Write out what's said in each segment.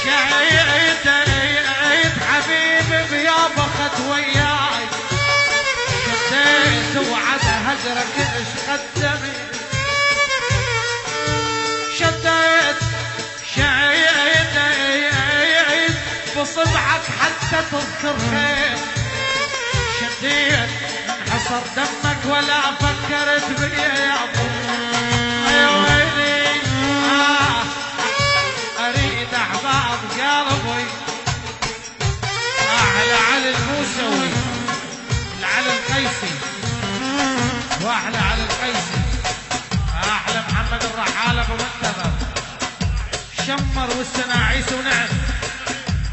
شديت شعيت حبيبي بيابا خد وياي شديت وعد هجرك ايش قدمي شديت شعيت بصبعك حتى تذكر خير شديت انحصر دمك ولا فكرت بيا يا ابو يا ويلي اريد احباب قلبي احلى علي الموسوي علي القيسي واحلى علي القيسي احلى محمد الرحاله ابو منتظر شمر والسناعيس ونعم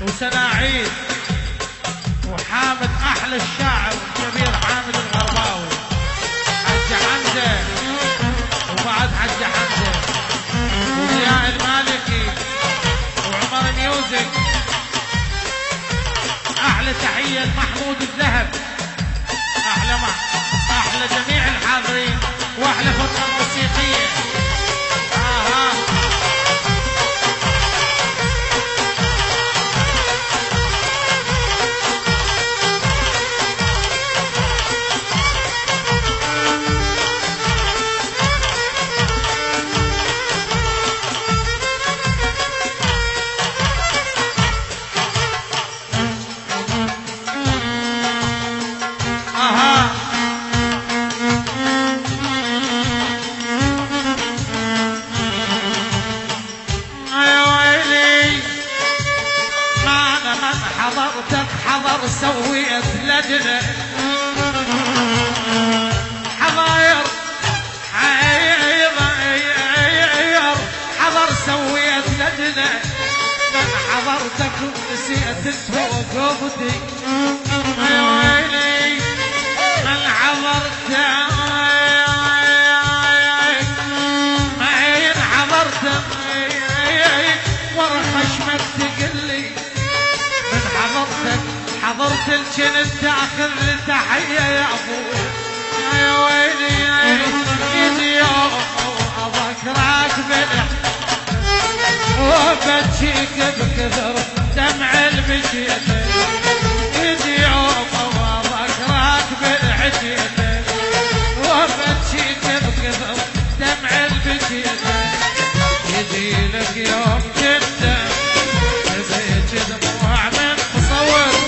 وسناعيد وحامد احلى الشاعر الكبير حامد الغرباوي حج حمزه وبعد حج حمزه وضياء المالكي وعمر ميوزك احلى تحيه لمحمود الذهب احلى جميع الحاضرين واحلى فرقه موسيقيه حضر سويت لجنة حضاير حضر سويت لجنة من حضرتك ونسيت توقفتي يا ويلي من حضرتك معين حضرتك ورا خشمك تقلي حضرت الجنة تاخذ التحية يا ابوي يا ويلي ايدي يوم اذكرك بالح وبجيك بكثر دمع البشيتين ايدي يوم اذكرك بالحجيتين وبجيك بكثر دمع البشيتين يجي لك يوم جدا تبيج دموع من مصور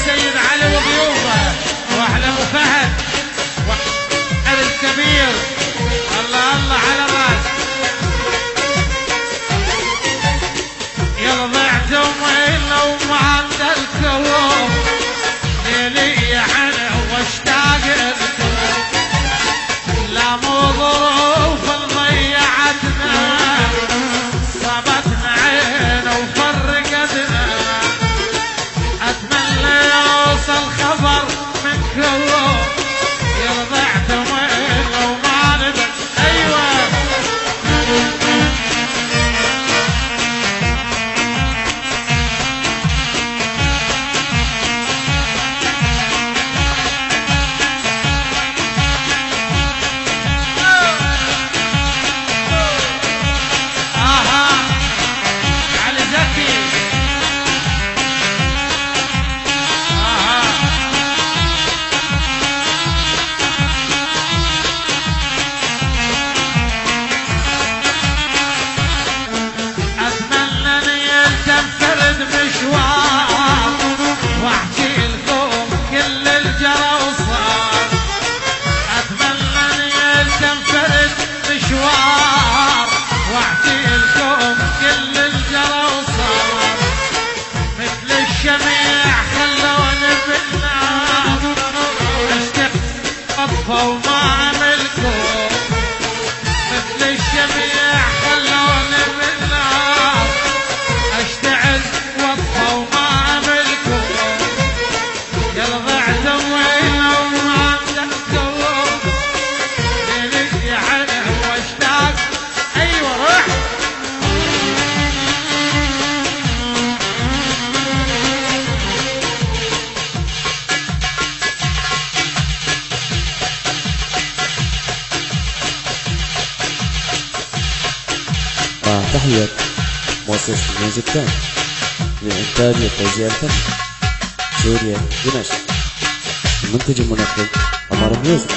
سيد علي وضيوفه واحلى ابو فهد واحلى الكبير الله الله على راس يلا ضعتم الا وما عند الكوم ليلي حنا واشتاق وطفوا ما ملكوا مثل الشميع خلوني بالنار اشتعل وطفوا ما ملكوا قلبي اعتوينا وما مسكوا ليلي عنه واشتاق ايوه روح تحية مؤسسة الميوزك تايم للإنتاج والتوزيع الفني سوريا دمشق. المنتج المنفذ عمر ميوزك.